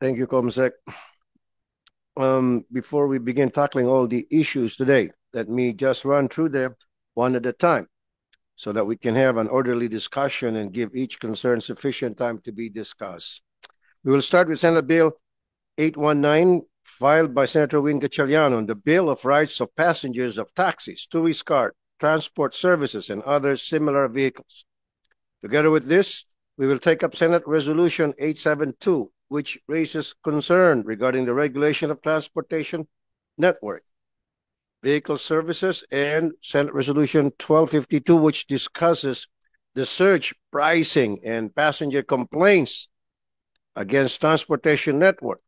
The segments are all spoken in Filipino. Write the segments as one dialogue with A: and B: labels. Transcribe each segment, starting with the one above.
A: Thank you, Comsec. Before we begin tackling all the issues today, let me just run through them one at a time so that we can have an orderly discussion and give each concern sufficient time to be discussed. We will start with Senate Bill 819, filed by Senator Win Gatchalian on the Bill of Rights of Passengers of Taxis, tourist card, transport services, and other similar vehicles. Together with this, we will take up Senate Resolution 872, which raises concern regarding the regulation of transportation network, vehicle services, and Senate Resolution 1252, which discusses the surge pricing and passenger complaints against transportation network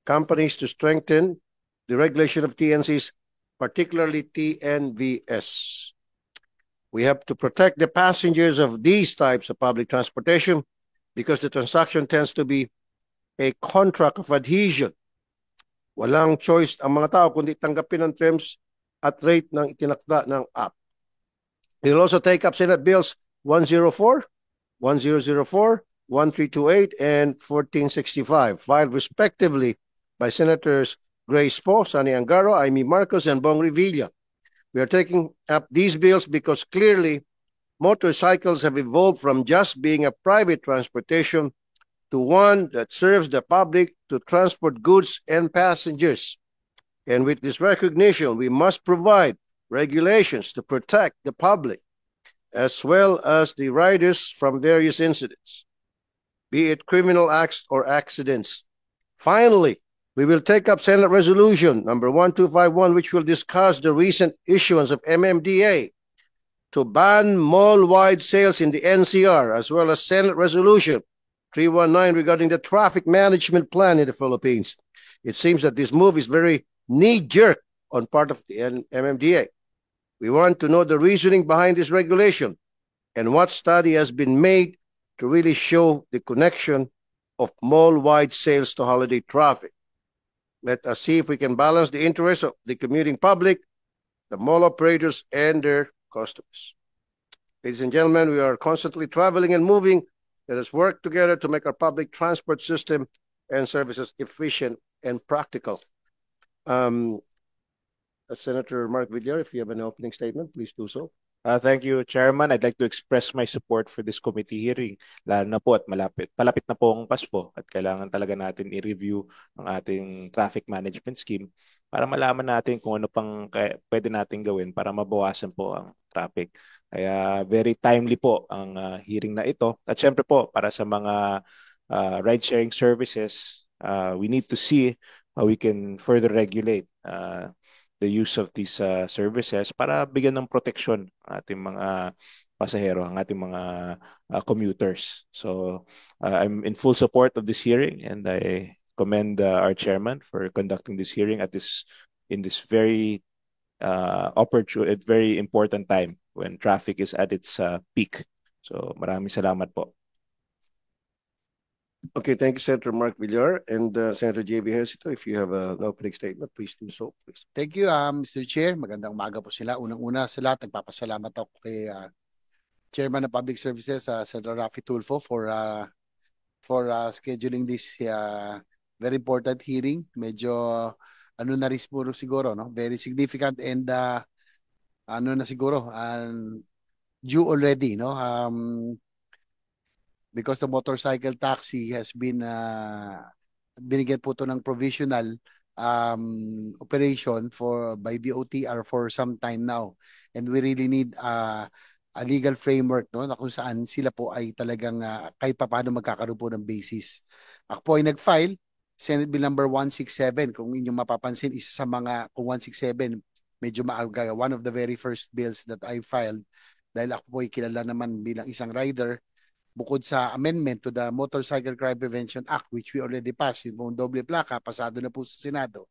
A: companies to strengthen the regulation of TNCs, particularly TNVS. We have to protect the passengers of these types of public transportation because the transaction tends to be a contract of adhesion. Walang choice ang mga tao kundi tanggapin ang terms at rate ng itinakda ng app. We will also take up Senate Bills 104, 1004, 1328, and 1465, filed respectively by Senators Grace Poe, Sani Angaro, Amy Marcos, and Bong Revilla. We are taking up these bills because clearly motorcycles have evolved from just being a private transportation to one that serves the public to transport goods and passengers. And with this recognition, we must provide regulations to protect the public as well as the riders from various incidents, be it criminal acts or accidents. Finally, we will take up Senate Resolution number 1251, which will discuss the recent issuance of MMDA to ban mall-wide sales in the NCR, as well as Senate Resolution 319 regarding the traffic management plan in the Philippines. It seems that this move is very knee-jerk on part of the MMDA. We want to know the reasoning behind this regulation and what study has been made to really show the connection of mall-wide sales to holiday traffic. Let us see if we can balance the interests of the commuting public, the mall operators, and their customers. Ladies and gentlemen, we are constantly traveling and moving. Let us work together to make our public transport system and services efficient and practical. Senator Mark Villar, if you have an opening statement, please do so.
B: Thank you, Chairman. I'd like to express my support for this committee hearing. Lalo na po at palapit na po ang Pasko at kailangan talaga natin i-review ang ating traffic management scheme para malaman natin kung ano pang pwede natin gawin para mabawasan po ang traffic. Kaya very timely po ang hearing na ito. At syempre po, para sa mga ride-sharing services, we need to see how we can further regulate the use of these services para bigyan ng proteksyon ang ating mga pasahero, ang ating mga commuters. So I'm in full support of this hearing, and I commend our chairman for conducting this hearing in this very opportune, very important time when traffic is at its peak. So maraming salamat po.
A: Okay, thank you, Senator Mark Villar. And Senator J.B. Hesito, if you have an opening statement, please do so. Please.
C: Thank you, Mr. Chair. Magandang umaga po sila. Unang-una sa lahat, nagpapasalamat ako kay Chairman of Public Services, Senator Raffy Tulfo, for scheduling this very important hearing. Medyo ano na rin siguro, no? Very significant and ano na siguro, due already, no? Because the motorcycle taxi has been binigyan po to ng provisional operation by DOTR for some time now, and we really need a legal framework, no, na kung saan sila po ay talagang kahit paano magkakaroon po ng basis. Ako po ay nag-file Senate Bill number 167. Kung inyong mapapansin, isa sa mga, kung 167 medyo maaga, one of the very first bills that I filed, dahil ako po ay kilala naman bilang isang rider. Bukod sa amendment to the Motorcycle Crime Prevention Act, which we already passed, yung doble plaka, pasado na po sa Senado,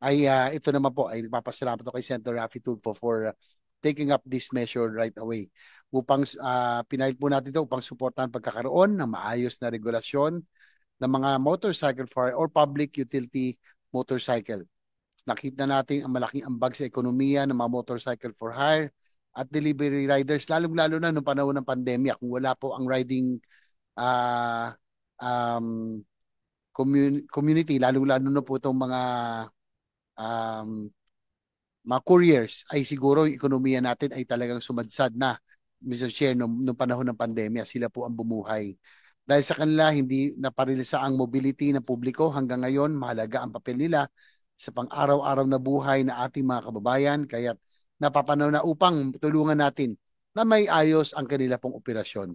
C: ay ito naman po, ay nagpapasalamat ako kay Senator Raffy Tulfo for taking up this measure right away. Upang pinail po natin ito upang suportahan pagkakaroon ng maayos na regulasyon ng mga motorcycle for or public utility motorcycle. Nakita natin ang malaking ambag sa ekonomiya ng mga motorcycle for hire at delivery riders, lalong-lalo na noong panahon ng pandemya. Kung wala po ang riding community, lalo-lalo na po itong um, mga couriers, ay siguro yung ekonomiya natin ay talagang sumadsad na, Mr. Chair, nung panahon ng pandemya, sila po ang bumuhay. Dahil sa kanila, hindi naparilisa ang mobility ng publiko hanggang ngayon, mahalaga ang papel nila sa pang-araw-araw na buhay na ating mga kababayan, kaya napapanaw na upang tulungan natin na may ayos ang kanila pong operasyon.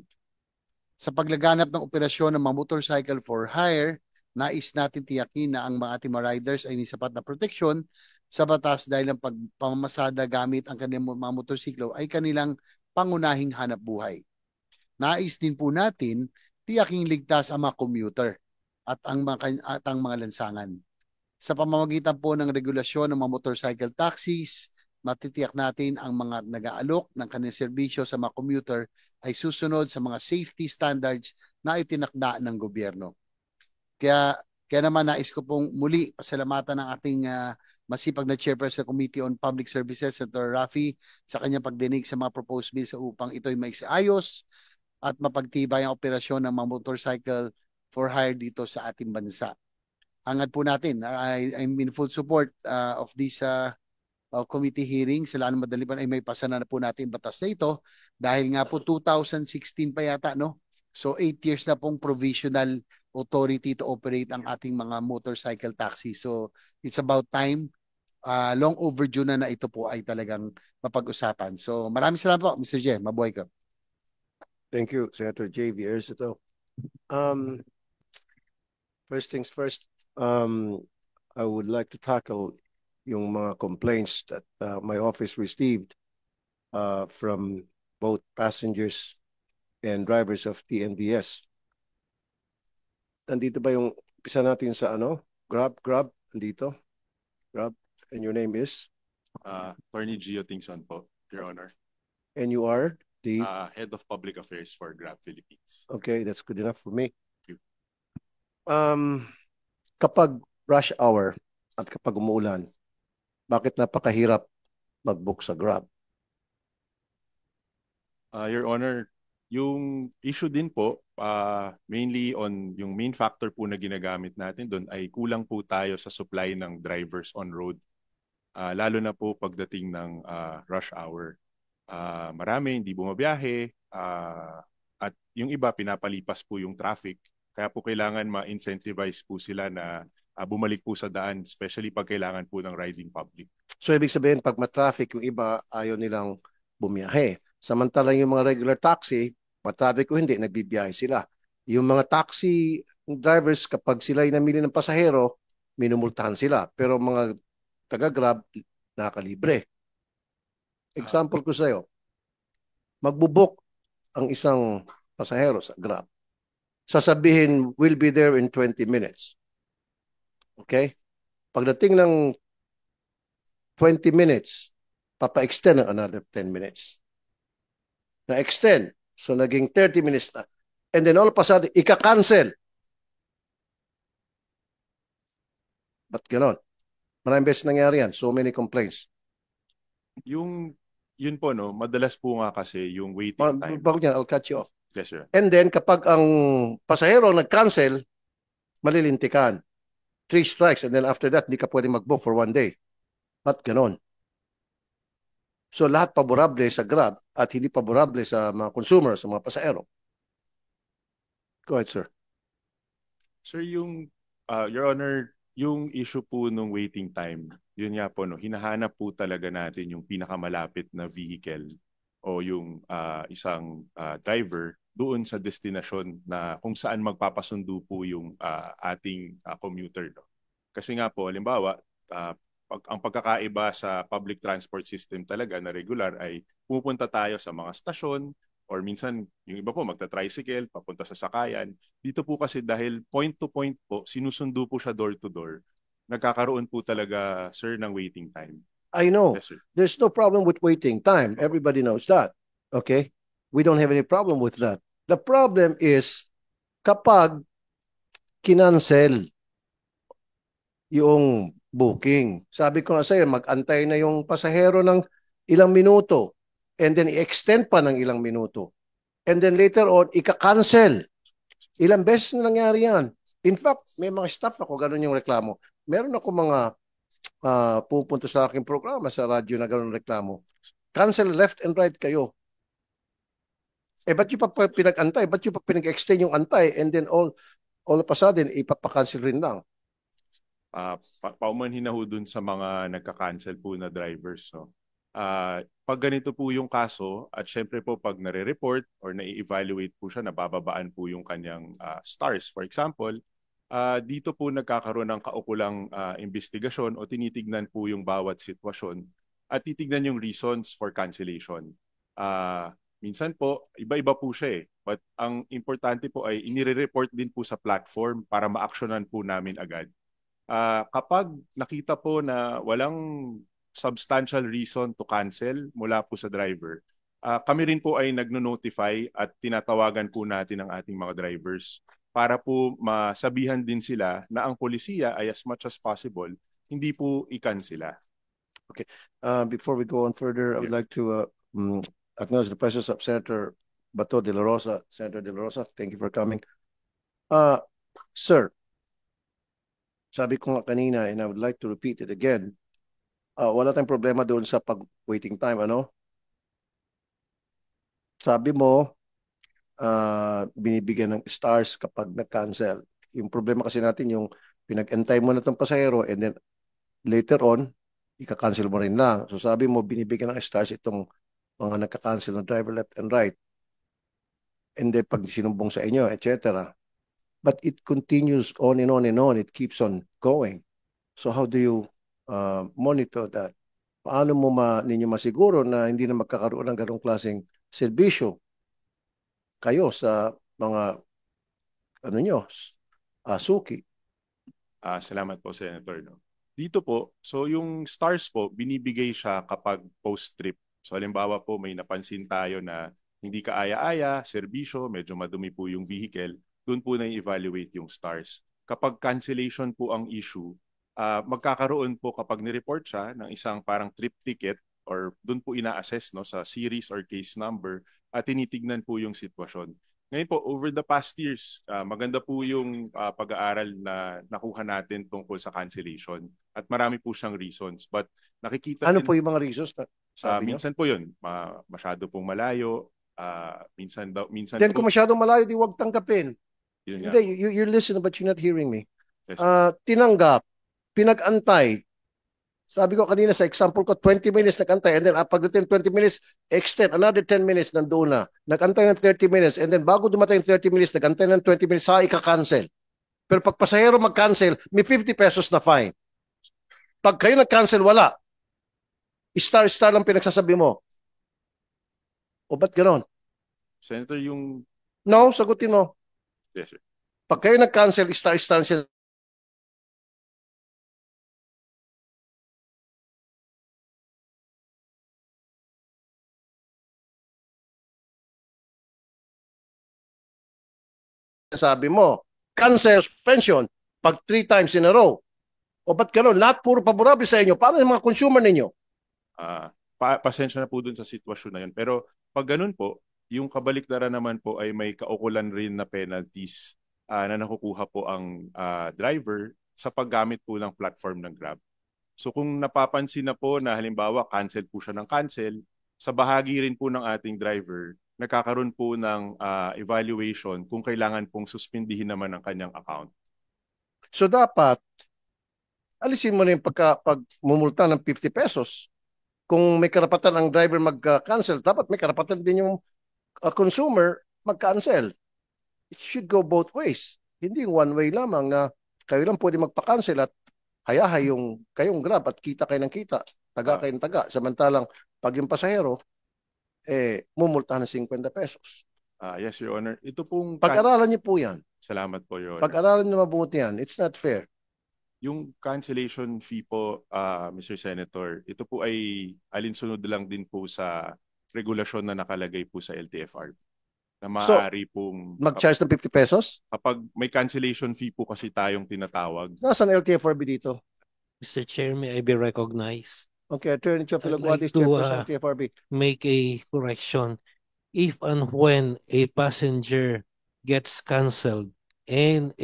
C: Sa paglaganap ng operasyon ng mga motorcycle for hire, nais natin tiyakin na ang mga ating mga riders ay may sapat na proteksyon sa batas dahil ang pagpamamasada gamit ang kanilang mga motorsiklo ay kanilang pangunahing hanap buhay. Nais din po natin tiyaking ligtas ang mga commuter at ang mga lansangan. Sa pamamagitan po ng regulasyon ng mga motorcycle taxis, matitiyak natin ang mga nag-aalok ng kanilang serbisyo sa mga commuter ay susunod sa mga safety standards na itinakda ng gobyerno. Kaya naman nais ko pong muli pasalamatan ng ating masipag na Chairperson Committee on Public Services, Senator Raffy, sa kanyang pagdinig sa mga proposed bills upang ito'y maisayos at mapagtibay ang operasyon ng mga motorcycle for hire dito sa ating bansa. Hangad po natin, I'm in full support of this committee hearing. Sa laan madali pa ay may pasana na po natin batas na ito dahil nga po 2016 pa yata, no? So 8 years na pong provisional authority to operate ang ating mga motorcycle taxi. So it's about time, long overdue na ito po ay talagang mapag-usapan. So maraming salamat po, Mr. J. Mabuhay ka.
A: Thank you, Senator J.V. Ercito. First things first, I would like to tackle yung mga complaints that my office received from both passengers and drivers of TNBS. Nandito ba yung pisa natin sa Grab, nandito? Grab, and your name is?
D: Attorney Gio Tingson po, Your Honor.
A: And you are the?
D: Head of Public Affairs for Grab Philippines.
A: Okay, that's good enough for me.
D: Thank you.
A: Kapag rush hour at kapag umuulan, bakit napakahirap mag-book sa Grab?
D: Your Honor, yung issue din po, mainly on yung main factor po na ginagamit natin doon ay kulang po tayo sa supply ng drivers on road. Lalo na po pagdating ng rush hour. Marami hindi bumabiyahe at yung iba pinapalipas po yung traffic. Kaya po kailangan ma-incentivize po sila na bumalik po sa daan, especially pag kailangan po ng riding public. So
A: ibig sabihin pag matraffic yung iba ayaw nilang bumiyahe. Samantalang yung mga regular taxi, matraffic o hindi, nagbibiyahe sila. Yung mga taxi drivers kapag sila ay namili ng pasahero, minumultahan sila. Pero mga taga-Grab, nakalibre. Example ko sa iyo, magbubuk ang isang pasahero sa Grab. Sasabihin, we'll be there in 20 minutes. Okay? Pagdating ng 20 minutes, papa-extend ng another 10 minutes. Na-extend. So, naging 30 minutes na. And then all of a sudden, ika-cancel. Ba't ganon? Maraming beses nangyari yan. So many complaints.
D: Yun po, no, madalas po nga kasi yung waiting time.
A: Bago yan, I'll cut you off.
D: Yes, sir.
A: And then, kapag ang pasahero nag-cancel, malilintikan. 3 strikes. And then after that, hindi ka pwede mag-book for 1 day. Ba't ganon? So lahat paborable sa Grab at hindi paborable sa mga consumer, sa mga pasahero. Go ahead, sir.
D: Sir, Your Honor, yung issue po nung waiting time, yun nga po, no, hinahanap po talaga natin yung pinakamalapit na vehicle o yung isang driver doon sa destinasyon na kung saan magpapasundo po yung ating commuter. No? Kasi nga po, halimbawa, ang pagkakaiba sa public transport system talaga na regular ay pupunta tayo sa mga stasyon or minsan yung iba po magta-tricycle papunta sa sakayan. Dito po kasi dahil point to point po, sinusundo po siya door to door. Nagkakaroon po talaga, sir, ng waiting time.
A: I know.
D: Yes, sir.
A: There's no problem with waiting time. Everybody knows that. Okay? We don't have any problem with that. The problem is kapag kinancel yung booking. Sabi ko nga sa'yo, mag-antay na yung pasahero ng ilang minuto and then i-extend pa ng ilang minuto. And then later on, ika-cancel. Ilang beses na nangyari yan. In fact, may mga staff ako, ganun yung reklamo. Meron ako mga pupunta sa aking programa sa radyo na ganun reklamo. Cancel left and right kayo. Ba't yung pa pinag-antay? Ba't yung pa pinag-extend yung antay? And then all of a sudden, ipapakancel rin lang.
D: Paumanhin na ho dun sa mga nagka-cancel po na drivers. No? Pag ganito po yung kaso, at syempre po pag nare-report or na-evaluate po siya, nabababaan po yung kanyang stars. For example, dito po nagkakaroon ng kaukulang investigasyon o tinitignan po yung bawat sitwasyon at titignan yung reasons for cancellation. Minsan po, iba-iba po siya eh. But ang importante po ay inire-report din po sa platform para ma-actionan po namin agad. Kapag nakita po na walang substantial reason to cancel mula po sa driver, kami rin po ay nagno-notify at tinatawagan po natin ang ating mga drivers para po masabihan din sila na ang polisiya ay as much as possible, hindi po i-cancela.
A: Okay. Before we go on further, I would like to acknowledge the presence of Senator Bato de la Rosa. Senator de la Rosa, thank you for coming. Sir, sabi ko nga kanina, and I would like to repeat it again, wala tayong problema doon sa pag-waiting time, ano? Sabi mo, binibigyan ng stars kapag nag-cancel. Yung problema kasi natin, yung pinag-antay mo na itong pasahero and then later on, ika-cancel mo rin lang. So sabi mo, binibigyan ng stars itong mga nagka-cancel ng driver left and right. And then pag sinumbong sa inyo, etc. But it continues on and on and on. It keeps on going. So how do you monitor that? Paano mo ninyo masiguro na hindi na magkakaroon ng ganong klaseng serbisyo kayo sa mga suki?
D: Salamat po, Senator. No? Dito po, so yung stars po, binibigay siya kapag post-trip. So halimbawa po, may napansin tayo na hindi kaaya-aya, serbisyo, medyo madumi po yung vehicle, doon po na-evaluate yung stars. Kapag cancellation po ang issue, magkakaroon po kapag nireport siya ng isang parang trip ticket or doon po ina-assess no, sa series or case number at tinitignan po yung sitwasyon. Ngayon po, over the past years, maganda po yung pag-aaral na nakuha natin tungkol sa cancellation at marami po siyang reasons. But nakikita
A: ano po yung mga reasons na sabi
D: minsan po yun, masyado pong malayo, minsan
A: then kung masyadong malayo, di wag tanggapin.
D: Yun
A: hindi, you're listening but you're not hearing me.
D: Yes.
A: Tinanggap, pinag-antay. Sabi ko kanina sa example ko, 20 minutes nag-antay and then pagdating 20 minutes, extend another 10 minutes nandoon na. Nag-antay ng 30 minutes and then bago dumating 30 minutes, nag-antay ng 20 minutes, sa ika-cancel. Pero pag pasahero mag-cancel, may 50 pesos na fine. Pag kayo nag-cancel, wala. Star lang pinagsasabi mo. O ba't ganon?
D: Senator, yung...
A: No, sagutin mo.
D: Yes, sir.
A: Pag kayo nag-cancel, star siya. Sabi mo, cancel, suspension, pag 3 times in a row. O ba't gano'n? Lahat puro paborable sa inyo. Paano yung mga consumer ninyo?
D: Pasensya na po dun sa sitwasyon na yun. Pero pag ganun po, yung kabaliktaran naman po ay may kaukulan rin na penalties na nakukuha po ang driver sa paggamit po ng platform ng Grab. So kung napapansin na po na halimbawa cancel po siya ng cancel, sa bahagi rin po ng ating driver, nagkakaroon po ng evaluation kung kailangan pong suspindihin naman ang kanyang account.
A: So dapat, alisin mo na yung pagmumulta ng 50 pesos. Kung may karapatan ang driver mag-cancel, dapat may karapatan din yung consumer mag-cancel. It should go both ways. Hindi one way lamang na kayo lang pwede magpa-cancel at hayahay yung kayong Grab at kita kayo ng kita, taga kayo ng taga. Samantalang pag yung pasahero, mumulta ng 50 pesos.
D: Yes, Your Honor. Ito pong...
A: Pag-aralan niyo po yan.
D: Salamat po, Your Honor.
A: Pag-aralan niyo mabuti yan. It's not fair.
D: Yung cancellation fee po, Mr. Senator, ito po ay alinsunod lang din po sa regulasyon na nakalagay po sa LTFRB. Na maaari pong...
A: Mag-charge ng 50 pesos?
D: Kapag may cancellation fee po kasi tayong tinatawag.
A: Nasaan LTFRB dito?
E: Mr. Chair, may I be recognized?
A: Okay, Attorney Chop
E: I'd like
A: Filagwatis,
E: to
A: Chairperson LTFRB.
E: make a correction. If and when a passenger gets cancelled and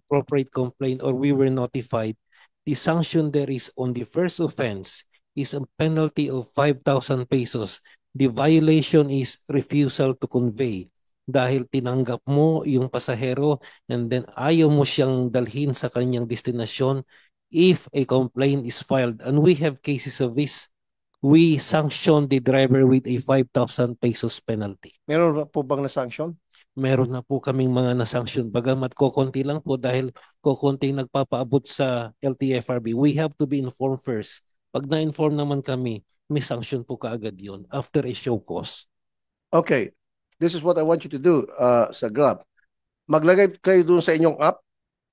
E: appropriate complaint or we were notified, the sanction there is on the first offense is a penalty of 5,000 pesos. The violation is refusal to convey. Dahil tinanggap mo yung pasahero and then ayaw mo siyang dalhin sa kanyang destinasyon, if a complaint is filed, and we have cases of this, we sanction the driver with a 5,000 pesos penalty.
A: Meron po bang na-sanction?
E: Meron na po kaming mga nasanksyon. Bagamat kokonti lang po dahil kokonti nagpapaabot sa LTFRB. We have to be informed first. Pag na-inform naman kami, may sanction po kaagad yun after a show cause.
A: Okay. This is what I want you to do sa Grab. Maglagay kayo dun sa inyong app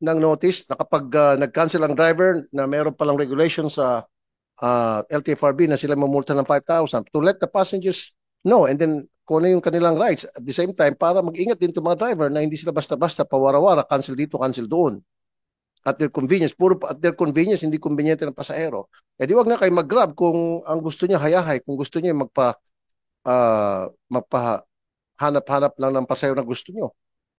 A: ng notice na kapag nag-cancel ang driver na meron palang regulation sa LTFRB na sila mamulta ng 5,000 to let the passengers know and then kung ano yung kanilang rights at the same time para mag-ingat din itong mga driver na hindi sila basta-basta pawara-wara, cancel dito, cancel doon. At their convenience, puro at their convenience, hindi conveniente ng pasahero. Eh di wag na kayo mag-Grab kung ang gusto niya hayahay, kung gusto niya magpahanap-hanap lang ng pasahero na gusto niyo.